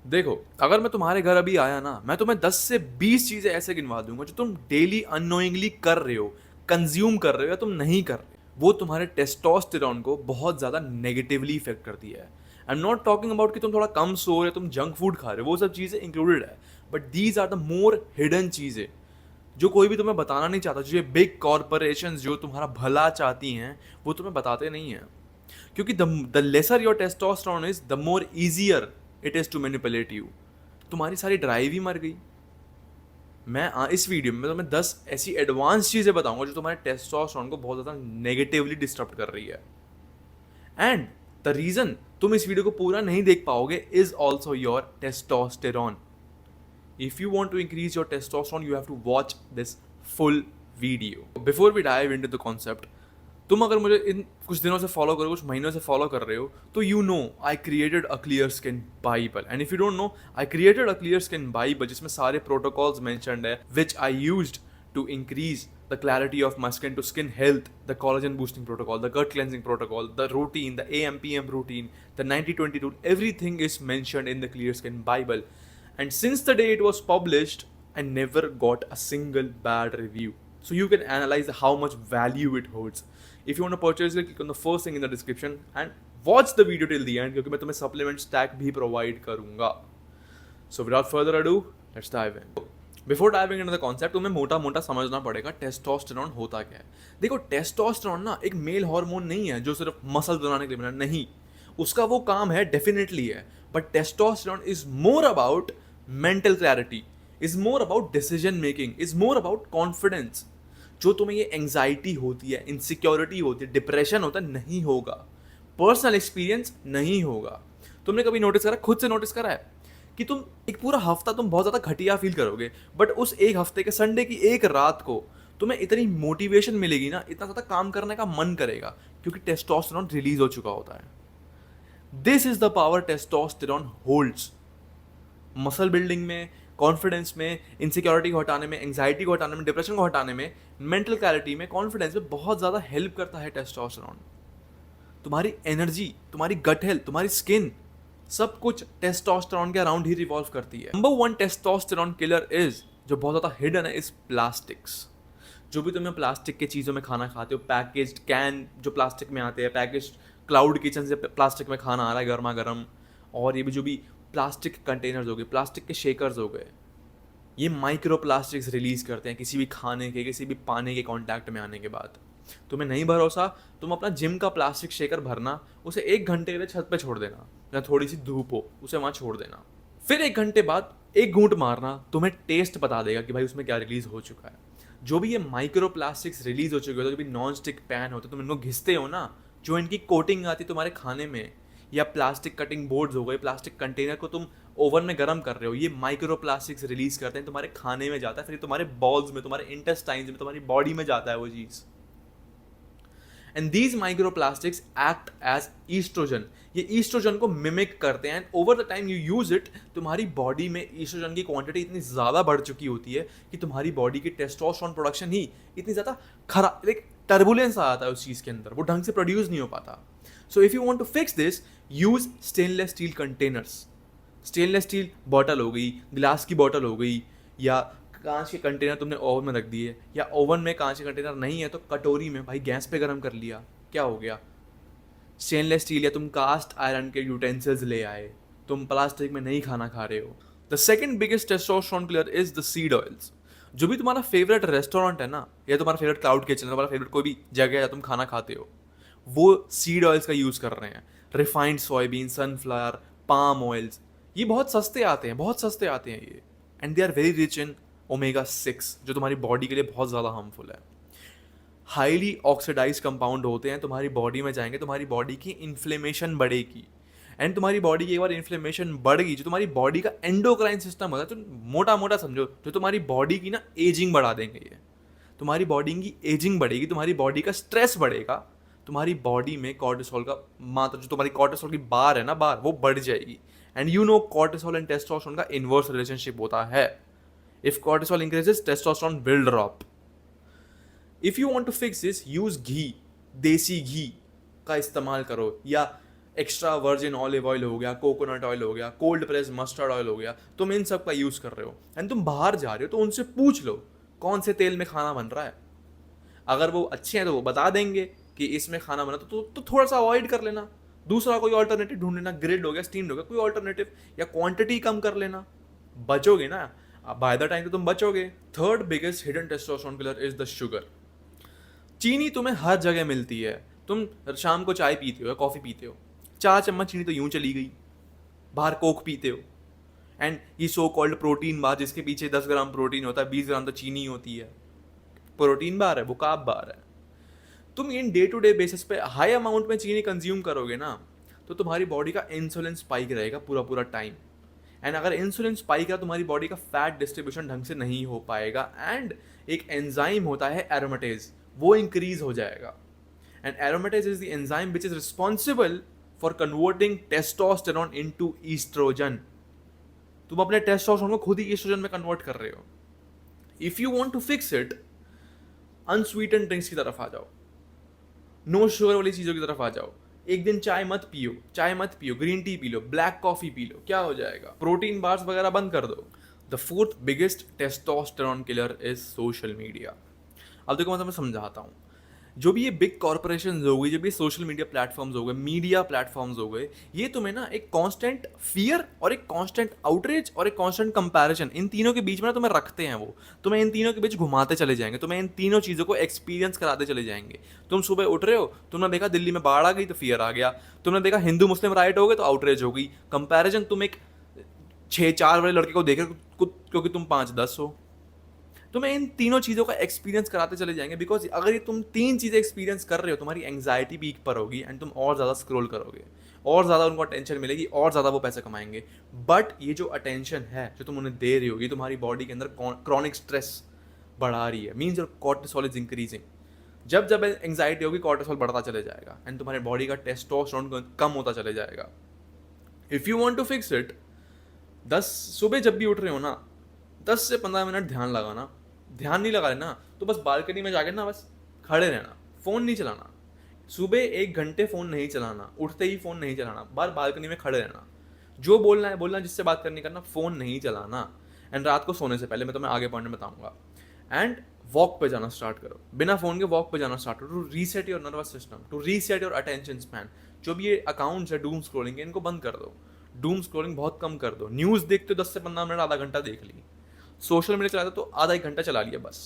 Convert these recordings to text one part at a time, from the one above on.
देखो, अगर मैं तुम्हारे घर अभी आया ना, मैं तुम्हें 10 से 20 चीज़ें ऐसे गिनवा दूँगा जो तुम डेली अननोइंगली कर रहे हो, कंज़्यूम कर रहे हो या तुम नहीं कर रहे। वो तुम्हारे टेस्टोस्टेरोन को बहुत ज़्यादा नेगेटिवली इफ़ेक्ट करती है। I am not talking about कि तुम थोड़ा कम सो रहे हो, तुम जंक फूड खा रहे हो, वो सब चीज़ें इंक्लूडेड है। But these are the more hidden चीज़ें, जो कोई भी तुम्हें बताना नहीं चाहता, जो ये बिग कॉर्पोरेशंस जो तुम्हारा भला चाहती हैं, वो तुम्हें बताते नहीं हैं। क्योंकि the lesser your testosterone is, the more easier it is to manipulate you. तुम्हारी सारी ड्राइव ही मर गई। इस वीडियो में तुम्हें 10 ऐसी एडवांस चीज़ें बताऊंगा जो तुम्हारे टेस्टोस्टेरोन को बहुत ज़्यादा नेगेटिवली डिस्टर्ब कर रही है। एंड द रीज़न तुम इस वीडियो को पूरा नहीं देख पाओगे is also your testosterone. If you want to increase your testosterone, you have to watch this full video. Before we dive into the concept, तुम अगर मुझे इन कुछ दिनों से फॉलो करो, कुछ महीनों से फॉलो कर रहे हो, तो you know I created a clear skin bible. And if you don't know, I created a clear skin bible जिसमें सारे प्रोटोकॉल्स मेंशन्ड है which I used to increase the clarity of my skin, to skin health, the collagen boosting protocol, the gut cleansing protocol, the routine, the AM/PM routine, the 90/20 rule, everything is mentioned in the Clear Skin Bible. And since the day it was published, I never got a single bad review. So you can analyze how much value it holds. If you want to purchase it, click on the first thing in the description and watch the video till the end, क्योंकि मैं तुम्हें supplement stack भी provide करूँगा. So without further ado, let's dive in. Before diving into the concept, तुम्हें मोटा मोटा समझना पड़ेगा टेस्टोस्टेरोन होता क्या है। देखो, टेस्टोस्टेरोन ना एक मेल हार्मोन नहीं है जो सिर्फ मसल बनाने के लिए बना, नहीं। उसका वो काम है, डेफिनेटली है, but testosterone is more about mental clarity, is more about decision making, is more about confidence. जो तुम्हें ये एंग्जाइटी होती है, इनसिक्योरिटी होती है, डिप्रेशन होता है, नहीं होगा। पर्सनल एक्सपीरियंस नहीं होगा। तुमने कभी नोटिस करा, खुद से नोटिस करा है कि तुम एक पूरा हफ्ता तुम बहुत ज़्यादा घटिया फील करोगे, बट उस एक हफ्ते के संडे की एक रात को तुम्हें इतनी मोटिवेशन मिलेगी ना, इतना ज़्यादा काम करने का मन करेगा, क्योंकि टेस्टोस्टेरोन रिलीज हो चुका होता है। This is the power testosterone holds. Muscle building में, कॉन्फिडेंस में, इनसिक्योरिटी को हटाने में, एंग्जाइटी को हटाने में, डिप्रेशन को हटाने में, मेंटल क्लैरिटी में, कॉन्फिडेंस में बहुत ज़्यादा हेल्प करता है टेस्टोस्टेरोन। तुम्हारी एनर्जी, तुम्हारी गट हेल्थ, तुम्हारी स्किन, सब कुछ टेस्टोस्टेरोन के अराउंड ही रिवॉल्व करती है। नंबर 1 टेस्टोस्टेरोन किलर इज, जो बहुत ज़्यादा हिडन है, इज प्लास्टिक्स। जो भी तुम्हें प्लास्टिक के चीज़ों में खाना खाते हो, पैकेज्ड कैन जो प्लास्टिक में आते हैं, पैकेज्ड क्लाउड किचन से प्लास्टिक में खाना आ रहा है गर्मा गर्म, और ये भी जो भी प्लास्टिक कंटेनर्स हो गए, प्लास्टिक के शेकर्स हो गए, ये माइक्रो प्लास्टिक्स रिलीज करते हैं किसी भी खाने के, किसी भी पानी के कांटेक्ट में आने के बाद। तुम्हें नहीं भरोसा, तुम अपना जिम का प्लास्टिक शेकर भरना, उसे 1 घंटे के लिए छत पे छोड़ देना, या थोड़ी सी धूप हो, उसे वहाँ छोड़ देना, फिर 1 घंटे बाद एक घूंट मारना, तुम्हें टेस्ट बता देगा कि भाई उसमें क्या रिलीज हो चुका है। जो भी ये माइक्रो प्लास्टिक्स रिलीज हो चुके होते, जो भी नॉन स्टिक पैन होते, तुम इनको घिसते हो ना, जो इनकी कोटिंग आती है तुम्हारे खाने में, या प्लास्टिक कटिंग बोर्ड्स हो गए, प्लास्टिक कंटेनर को तुम ओवन में गर्म कर रहे हो, ये माइक्रो प्लास्टिक्स रिलीज करते हैं, तुम्हारे खाने में जाता है, फिर तुम्हारे बॉल्स में, तुम्हारे इंटेस्टाइन्स में, तुम्हारी बॉडी में जाता है वो चीज़। And these microplastics act as estrogen. ये ईस्ट्रोजन को मिमिक करते हैं, and over the time you use it, तुम्हारी बॉडी में ईस्ट्रोजन की क्वांटिटी इतनी ज़्यादा बढ़ चुकी होती है कि तुम्हारी बॉडी की टेस्टोस्टेरोन प्रोडक्शन ही इतनी ज़्यादा खराब, एक टर्बुलेंस आ जाता है उस चीज़ के अंदर, वो ढंग से प्रोड्यूस नहीं हो पाता। So if you want to fix this, use stainless steel containers. Stainless steel bottle हो गई, ग्लास की बॉटल हो गई, या कांच के कंटेनर तुमने ओवन में रख दिए, या ओवन में कांच के कंटेनर नहीं है तो कटोरी में, भाई गैस पे गर्म कर लिया, क्या हो गया। स्टेनलेस स्टील या तुम कास्ट आयरन के यूटेंसिल्स ले आए, तुम प्लास्टिक में नहीं खाना खा रहे हो। The second biggest testosterone killer is the seed oils. जो भी तुम्हारा फेवरेट रेस्टोरेंट है ना, या तुम्हारा फेवरेट क्लाउड किचन, तुम्हारा फेवरेट कोई भी जगह है तुम खाना खाते हो, वो सीड ऑयल्स का यूज़ कर रहे हैं। Refined soybean, sunflower, palm oils, ये बहुत सस्ते आते हैं, बहुत सस्ते आते हैं ये, and they are very rich in omega 6, जो तुम्हारी बॉडी के लिए बहुत ज़्यादा हार्मफुल है। हाईली ऑक्सीडाइज कंपाउंड होते हैं, तुम्हारी बॉडी में जाएंगे, तुम्हारी बॉडी की इन्फ्लेमेशन बढ़ेगी, एंड तुम्हारी बॉडी की एक बार इन्फ्लेमेशन बढ़ गई, जो तुम्हारी बॉडी का एंडोक्राइन सिस्टम होता है, तो मोटा मोटा समझो, जो तुम्हारी बॉडी की ना एजिंग बढ़ा देंगे ये। तुम्हारी बॉडी की एजिंग बढ़ेगी, तुम्हारी बॉडी का स्ट्रेस बढ़ेगा, तुम्हारी बॉडी में कॉर्टिसोल का मात्रा, जो तुम्हारी कॉर्टिसोल की बार है ना, बार, वो बढ़ जाएगी। And you know cortisol and testosterone का इनवर्स रिलेशनशिप होता है। If cortisol increases, testosterone will drop. If you want to fix this, use घी, देसी घी का इस्तेमाल करो, या एक्स्ट्रा वर्जिन ऑलिव ऑयल हो गया, कोकोनट ऑयल हो गया, कोल्ड प्रेस मस्टर्ड ऑयल हो गया, तुम इन सब का यूज़ कर रहे हो एंड तुम बाहर जा रहे हो तो उनसे पूछ लो कौन से तेल में खाना बन रहा है। अगर वो अच्छे हैं तो वो बता देंगे कि इसमें खाना बना, तो थोड़ा सा अवॉइड कर लेना, दूसरा कोई ऑल्टरनेटिव ढूंढ लेना, ग्रिल्ड हो गया, स्टीम्ड हो गया, कोई ऑल्टरनेटिव, या क्वांटिटी कम कर लेना, बचोगे ना। बाय द टाइम तो तुम बचोगे। Third biggest hidden testosterone killer is the sugar. चीनी तुम्हें हर जगह मिलती है, तुम शाम को चाय पीते हो या कॉफ़ी पीते हो, 4 चम्मच चीनी तो यूं चली गई। बाहर कोक पीते हो एंड ये सो कॉल्ड प्रोटीन बार जिसके पीछे 10 ग्राम प्रोटीन होता है, 20 ग्राम तो चीनी होती है, प्रोटीन बार है, वो कार्ब बार है। तुम in day to day basis पे हाई अमाउंट में चीनी कंज्यूम करोगे ना, तो तुम्हारी बॉडी का इंसुलिन स्पाइक रहेगा पूरा पूरा टाइम। एंड अगर इंसुलिन स्पाइक है, तुम्हारी बॉडी का फैट डिस्ट्रीब्यूशन ढंग से नहीं हो पाएगा एंड एक एंजाइम होता है एरोमेटेज, वो इंक्रीज हो जाएगा। And aromatase is the enzyme which is responsible for converting testosterone into estrogen. तुम अपने टेस्टोस्टेरोन को खुद ही ईस्ट्रोजन में कन्वर्ट कर रहे हो। If you want to fix it, unsweetened drinks की तरफ आ जाओ, नो शुगर वाली चीज़ों की तरफ आ जाओ। एक दिन चाय मत पियो, चाय मत पियो, green tea P low, black coffee P low, क्या हो जाएगा? प्रोटीन बार्स वगैरह बंद कर दो। The fourth biggest testosterone killer is social media. अब देखो मैं समझाता हूँ। जो भी ये बिग कॉर्पोरेशन हो गई, जो भी सोशल मीडिया प्लेटफॉर्म्स हो गए, मीडिया प्लेटफॉर्म्स हो गए, ये तुम्हें ना एक कांस्टेंट फियर और एक कांस्टेंट आउटरीच और एक कांस्टेंट कंपैरिजन, इन तीनों के बीच में ना तुम्हें रखते हैं। वो तुम्हें इन तीनों के बीच घुमाते चले जाएंगे, तुम्हें इन तीनों चीज़ों को एक्सपीरियंस कराते चले जाएंगे। तुम सुबह उठ रहे हो, तुमने देखा दिल्ली में बाढ़ आ गई तो फियर आ गया, तुमने देखा हिंदू मुस्लिम राइट हो गए तो आउटरीच हो गई। कंपैरिजन, तुम एक 6-4 वाले लड़के को देख रहे हो क्योंकि तुम 5-10 हो। तुम्हें इन तीनों चीज़ों का एक्सपीरियंस कराते चले जाएंगे, बिकॉज अगर ये तुम 3 चीज़ें एक्सपीरियंस कर रहे हो, तुम्हारी एंग्जाइटी पीक पर होगी एंड तुम और ज़्यादा स्क्रॉल करोगे, और ज़्यादा उनको अटेंशन मिलेगी, और ज़्यादा वो पैसे कमाएंगे। बट ये जो अटेंशन है जो तुम उन्हें दे रही हो, ये तुम्हारी बॉडी के अंदर क्रॉनिक स्ट्रेस बढ़ा रही है, means your cortisol is increasing. जब जब एंग्जाइटी होगी, कॉर्टिसोल बढ़ता चले जाएगा एंड तुम्हारे बॉडी का टेस्टोस्टेरोन कम होता चले जाएगा। If you want to fix it, 10 सुबह जब भी उठ रहे हो ना, 10 से 15 मिनट ध्यान लगाना। ध्यान नहीं लगा लेना तो बस बालकनी में जाके ना बस खड़े रहना, फ़ोन नहीं चलाना। सुबह 1 घंटे फ़ोन नहीं चलाना, उठते ही फ़ोन नहीं चलाना, बाहर बालकनी में खड़े रहना। जो बोलना है बोलना, जिससे बात करनी करना, फ़ोन नहीं चलाना। एंड रात को सोने से पहले, मैं तुम्हें आगे पॉइंट में बताऊंगा। एंड वॉक पे जाना स्टार्ट करो, बिना फ़ोन के वॉक पे जाना स्टार्ट करो, to reset your nervous system, to reset your attention span. जो भी ये अकाउंट्स है डूम स्क्रोलिंग के, इनको बंद कर दो, डूम स्क्रोलिंग बहुत कम कर दो। न्यूज़ देखते हो 10 से 15 मिनट, आधा घंटा देख ली। सोशल मीडिया चलाते तो आधा 1 घंटा चला लिया बस।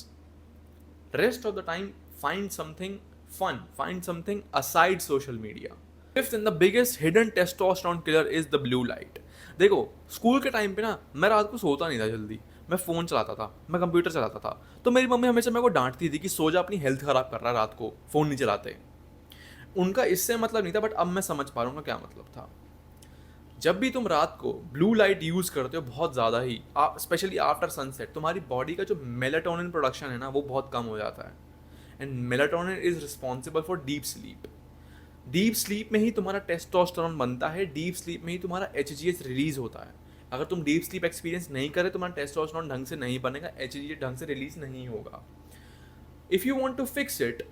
Rest of the time, find something fun, find something aside social media. Fifth and the biggest hidden testosterone killer is the blue light. देखो, स्कूल के टाइम पे ना मैं रात को सोता नहीं था जल्दी, मैं फ़ोन चलाता था, मैं कंप्यूटर चलाता था, तो मेरी मम्मी हमेशा मेरे को डांटती थी कि सो जा, अपनी हेल्थ ख़राब कर रहा है, रात को फ़ोन नहीं चलाते। उनका इससे मतलब नहीं था, बट अब मैं समझ पा रहा हूँ क्या मतलब था। जब भी तुम रात को ब्लू लाइट यूज़ करते हो बहुत ज़्यादा ही, स्पेशली आफ्टर सनसेट, तुम्हारी बॉडी का जो मेलाटोनिन प्रोडक्शन है ना, वो बहुत कम हो जाता है। And melatonin is responsible for deep sleep. Deep sleep में ही तुम्हारा टेस्टोस्टेरोन बनता है, डीप स्लीप में ही तुम्हारा HGH रिलीज होता है। अगर तुम डीप स्लीप एक्सपीरियंस नहीं करे, तुम्हारा टेस्टोस्टेरोन ढंग से नहीं बनेगा, HGH ढंग से रिलीज नहीं होगा। If you want to fix it,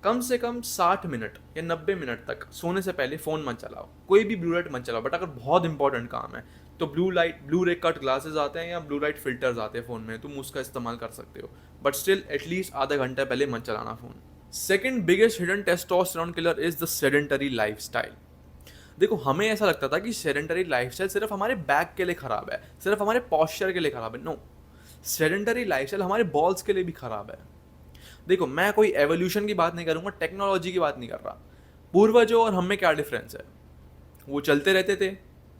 कम से कम 60 मिनट या 90 मिनट तक सोने से पहले फ़ोन मत चलाओ, कोई भी ब्लू लाइट मत चलाओ। बट अगर बहुत इंपॉर्टेंट काम है तो ब्लू रे कट ग्लासेस आते हैं या ब्लू लाइट फिल्टर्स आते हैं फ़ोन में, तुम उसका इस्तेमाल कर सकते हो। बट स्टिल एटलीस्ट आधा घंटा पहले मत चलाना phone. Second biggest hidden testosterone killer is the sedentary lifestyle. देखो, हमें ऐसा लगता था कि सेडेंटरी लाइफस्टाइल सिर्फ हमारे बैक के लिए ख़राब है, सिर्फ हमारे पॉस्चर के लिए ख़राब है। नो, सेडेंटरी लाइफस्टाइल हमारे बॉल्स के लिए भी ख़राब है। देखो, मैं कोई एवोल्यूशन की बात नहीं करूंगा, टेक्नोलॉजी की बात नहीं कर रहा। पूर्वजों और हम में क्या डिफरेंस है? वो चलते रहते थे,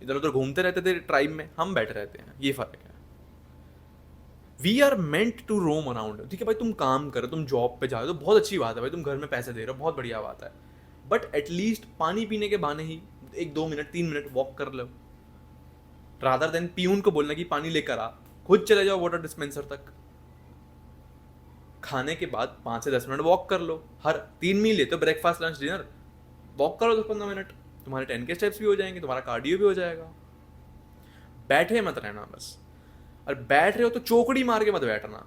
इधर उधर घूमते रहते थे ट्राइब में, हम बैठे रहते हैं, ये फर्क है। We are meant to roam around. ठीक है भाई, तुम काम करो, तुम जॉब पे जाओ तो बहुत अच्छी बात है भाई, तुम घर में पैसे दे रहे हो, बहुत बढ़िया बात है। बट एटलीस्ट पानी पीने के बहाने ही 1-2 मिनट 3 मिनट वॉक कर लो, रादर देन पियून को बोलना कि पानी लेकर आ, खुद चले जाओ वाटर डिस्पेंसर तक। खाने के बाद 5 से 10 मिनट वॉक कर लो, हर 3 मील लेते हो, ब्रेकफास्ट लंच डिनर, वॉक करो 10-15 मिनट, तुम्हारे 10K स्टेप्स भी हो जाएंगे, तुम्हारा कार्डियो भी हो जाएगा। बैठे मत रहना बस, और बैठ रहे हो तो चौकड़ी मार के मत बैठना।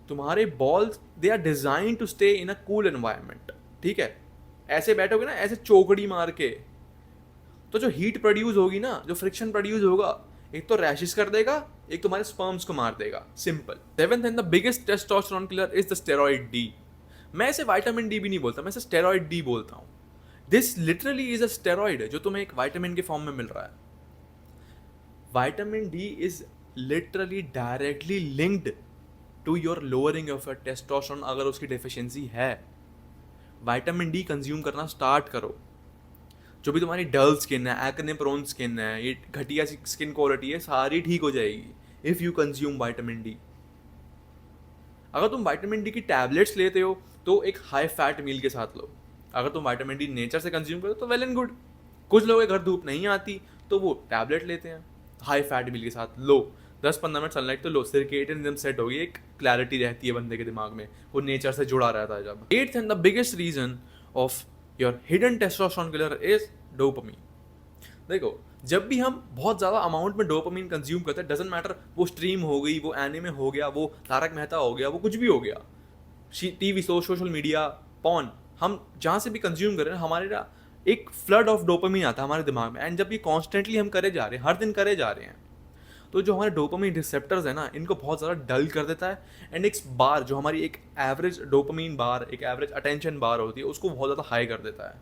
तुम्हारे balls they are designed to stay in a cool environment. ठीक है, ऐसे बैठोगे ना, ऐसे चौकड़ी मार के, तो जो हीट प्रोड्यूस होगी ना, जो फ्रिक्शन प्रोड्यूस होगा, एक तो रैशेस कर देगा, एक तुम्हारे स्पर्म्स को मार देगा, simple. Seventh and the biggest testosterone killer is the steroid D. मैं इसे विटामिन डी भी नहीं बोलता, मैं इसे स्टेरॉइड डी बोलता हूँ। This literally is a steroid जो तुम्हें एक विटामिन के फॉर्म में मिल रहा है। Vitamin D is literally directly linked to your lowering of your testosterone अगर उसकी डेफिशिएंसी है। विटामिन डी कंज्यूम करना स्टार्ट करो। जो भी तुम्हारी डल स्किन है, एक्ने प्रोन स्किन है, ये घटिया स्किन क्वालिटी है, सारी ठीक हो जाएगी if you consume vitamin D. अगर तुम विटामिन डी की टैबलेट्स लेते हो तो एक हाई फैट मील के साथ लो। अगर तुम विटामिन डी नेचर से कंज्यूम करो तो वेल एंड गुड। कुछ लोगों के घर धूप नहीं आती तो वो टैबलेट लेते हैं, हाई फैट मील के साथ लो, 10-15 मिनट सनलाइट तो लो, सर्केडियन रिदम सेट होगी, एक क्लैरिटी रहती है बंदे के दिमाग में, वो नेचर से जुड़ा रहता है जब। Eighth and the biggest reason of your hidden testosterone killer is dopamine. देखो, जब भी हम बहुत ज़्यादा अमाउंट में डोपामीन कंज्यूम करते हैं, डजेंट मैटर वो स्ट्रीम हो गई, वो एनिमे हो गया, वो तारक मेहता हो गया, वो कुछ भी हो गया, TV show, social media, porn, हम जहाँ से भी कंज्यूम कर रहे हैं, हमारे ना एक फ्लड ऑफ डोपामीन आता है हमारे दिमाग में। एंड जब ये कॉन्स्टेंटली हम करे जा रहे हैं, हर दिन करे जा रहे हैं, तो जो हमारे डोपामीन रिसेप्टर्स है ना, इनको बहुत ज़्यादा डल कर देता है। एंड एक बार जो हमारी एक एवरेज डोपामीन बार, एक एवरेज अटेंशन बार होती है, उसको बहुत ज़्यादा हाई कर देता है।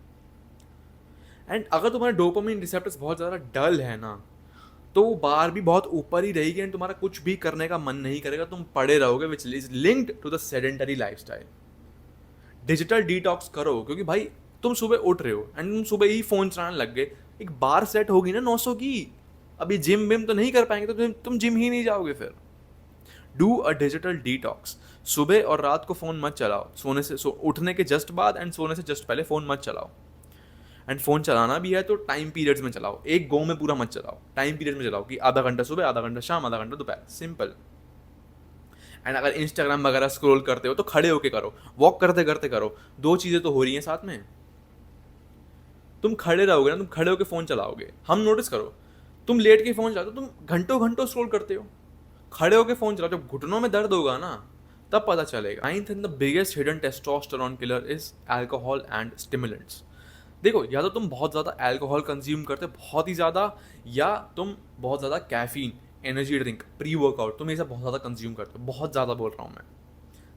एंड अगर तुम्हारे डोपामीन रिसेप्टर्स बहुत ज़्यादा डल है ना, तो वो बार भी बहुत ऊपर ही रहेगी एंड तुम्हारा कुछ भी करने का मन नहीं करेगा, तुम पड़े रहोगे, which is linked to the sedentary lifestyle. Digital detox करो, क्योंकि भाई तुम सुबह उठ रहे हो एंड तुम सुबह ही फ़ोन चलाने लग गए, एक बार सेट होगी ना 900 की, अभी जिम विम तो नहीं कर पाएंगे तो तुम जिम ही नहीं जाओगे फिर। Do a digital detox. सुबह और रात को फ़ोन मत चलाओ, सोने से उठने के जस्ट बाद एंड सोने से जस्ट पहले फ़ोन मत चलाओ। एंड फ़ोन चलाना भी है तो टाइम पीरियड्स में चलाओ, एक गो में पूरा मत चलाओ, टाइम पीरियड में चलाओ कि आधा घंटा सुबह, आधा घंटा शाम, आधा घंटा दोपहर, सिंपल। एंड अगर इंस्टाग्राम वगैरह स्क्रॉल करते हो तो खड़े होके करो, वॉक करते करते करो, दो चीज़ें तो हो रही हैं साथ में। तुम खड़े रहोगे ना, तुम खड़े होकर फ़ोन चलाओगे, हम नोटिस करो, तुम लेट के फ़ोन चलाते हो, तुम घंटों घंटों स्क्रॉल करते हो, खड़े होकर फ़ोन चलाओ, जब घुटनों में दर्द होगा ना तब पता चलेगा। Ninth and the biggest hidden testosterone killer is alcohol and stimulants. देखो, या तो तुम बहुत ज़्यादा अल्कोहल कंज्यूम करते हो, बहुत ही ज़्यादा, या तुम बहुत ज़्यादा caffeine, energy drink, pre workout, तुम ये सब बहुत ज़्यादा कंज्यूम करते हो, बहुत ज़्यादा बोल रहा हूँ मैं,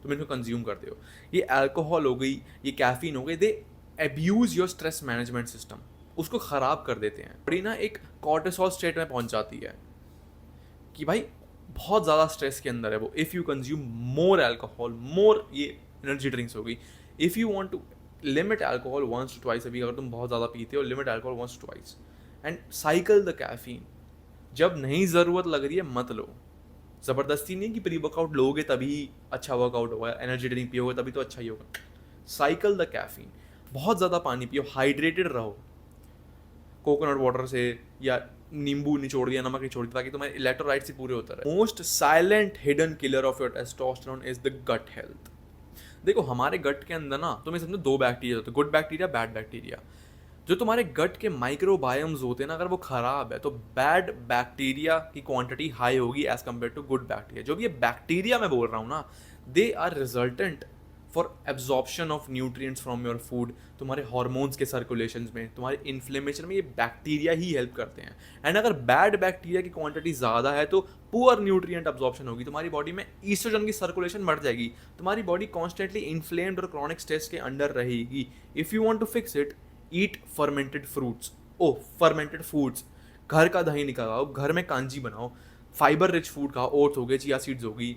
तुम इनको कंज्यूम करते हो। ये अल्कोहल हो गई, ये कैफीन हो गई, they abuse your stress management system, उसको ख़राब कर देते हैं। बड़ी ना एक कॉर्टिसोल स्टेट में पहुँच जाती है कि भाई बहुत ज़्यादा स्ट्रेस के अंदर है वो। If you consume more alcohol, more ये एनर्जी ड्रिंक्स हो गई, if you want to limit alcohol once to twice, अभी अगर तुम बहुत ज़्यादा पीते हो, limit alcohol once to twice and cycle the caffeine. जब नहीं ज़रूरत लग रही है मत लो, ज़बरदस्ती नहीं कि प्री वर्कआउट लोगे तभी अच्छा वर्कआउट होगा, एनर्जी ड्रिंक पियोगे तभी तो अच्छा ही होगा। साइकिल द कैफीन, बहुत ज़्यादा पानी पियो, हाइड्रेटेड रहो, कोकोनट वाटर से या नींबू निचोड़ दिया, नमक निचोड़ दिया, ताकि तुम्हारे इलेक्ट्रोलाइट्स ही पूरे होते रहे। Most silent hidden killer of your testosterone is the gut health. देखो, हमारे गट के अंदर ना तुम्हें समझो दो बैक्टीरिया होते हैं, गुड बैक्टीरिया, बैड बैक्टीरिया। जो तुम्हारे गट के माइक्रोबायोम्स होते हैं ना, अगर वो खराब है तो बैड बैक्टीरिया की क्वांटिटी हाई होगी as compared to good bacteria. जो भी ये बैक्टीरिया मैं बोल रहा हूँ ना, they are resultant for absorption of nutrients from your food. तुम्हारे हार्मोन्स के सर्कुलेशन में, तुम्हारे इन्फ्लेमेशन में ये बैक्टीरिया ही हेल्प करते हैं। एंड अगर बैड बैक्टीरिया की क्वांटिटी ज़्यादा है तो पुअर न्यूट्रिएंट एब्जॉर्प्शन होगी, तुम्हारी बॉडी में ईस्ट्रोजन की सर्कुलेशन बढ़ जाएगी, तुम्हारी बॉडी कॉन्स्टेंटली इन्फ्लेम्ड और क्रॉनिक स्ट्रेस के अंडर रहेगी। If you want to fix it, eat fermented fruits, fermented foods, घर का दही निकालो, घर में कांजी बनाओ, फाइबर रिच फूड खाओ, ओट्स हो गए, चिया सीड्स हो गई,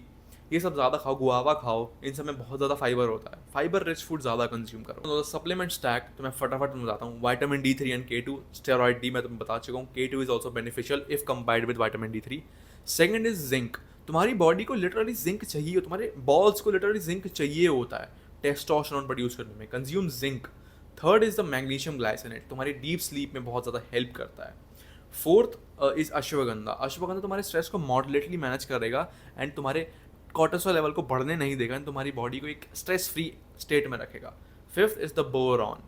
ये सब ज़्यादा खाओ, गुआवा खाओ, इन सब में बहुत ज़्यादा फाइबर होता है, फाइबर रिच फूड ज़्यादा कंज्यूम करो। तो सप्लीमेंट स्टैक तो मैं फटाफट बताता हूँ। Vitamin D3 and K2, steroid D मैं तुम्हें बता चुका हूँ, K2 is also beneficial if combined with vitamin D3। Second is zinc. तुम्हारी बॉडी को लिटरली जिंक चाहिए, तुम्हारे बॉल्स को लिटरली जिंक चाहिए होता है टेस्टोस्टेरोन प्रोड्यूस करने में, consume zinc. Third is the magnesium glycinate, तुम्हारी डीप स्लीप में बहुत ज़्यादा हेल्प करता है। Fourth is ashwagandha. अश्वगंधा तुम्हारे स्ट्रेस को मॉडरेटली मैनेज करेगा एंड तुम्हारे कॉर्टिसोल लेवल को बढ़ने नहीं देगा एंड तुम्हारी बॉडी को एक स्ट्रेस फ्री स्टेट में रखेगा। Fifth is the boron.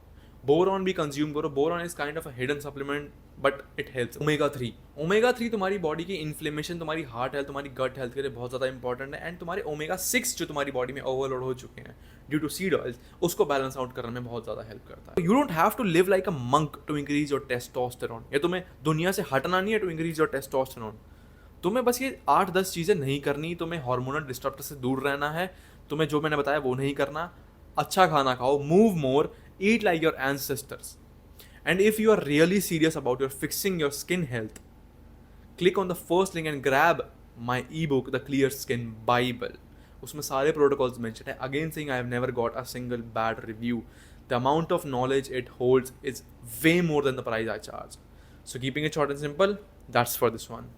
Boron भी कंज्यूम करो. Boron is kind of a hidden supplement but it helps. Omega 3 तुम्हारी बॉडी की इन्फ्लेमेशन, तुम्हारी हार्ट हेल्थ, तुम्हारी गट हेल्थ के लिए बहुत ज़्यादा इंपॉर्टेंट है. एंड तुम्हारे ओमेगा 6 जो तुम्हारी बॉडी में ओवरलोड हो चुके हैं ड्यू टू सीड ऑयल्स, उसको बैलेंस आउट करने में बहुत ज़्यादा हेल्प करता है. You don't have to live like a monk to increase your testosterone. ये तुम्हें दुनिया से हटना नहीं है टू इंक्रीज योर टेस्टोस्टेरोन. तुम्हें बस ये 8-10 चीज़ें नहीं करनी. तुम्हें हार्मोनल डिस्टर्बर से दूर रहना है. तुम्हें जो मैंने बताया वो नहीं करना. अच्छा खाना खाओ, move more, eat like your ancestors. And if you are really serious about your fixing your skin health, click on the first link and grab my ebook, The Clear Skin Bible. उसमें सारे protocols mentioned है. Again saying I have never got a single bad review. The amount of knowledge it holds is way more than the price I charge. So keeping it short and simple, that's for this one.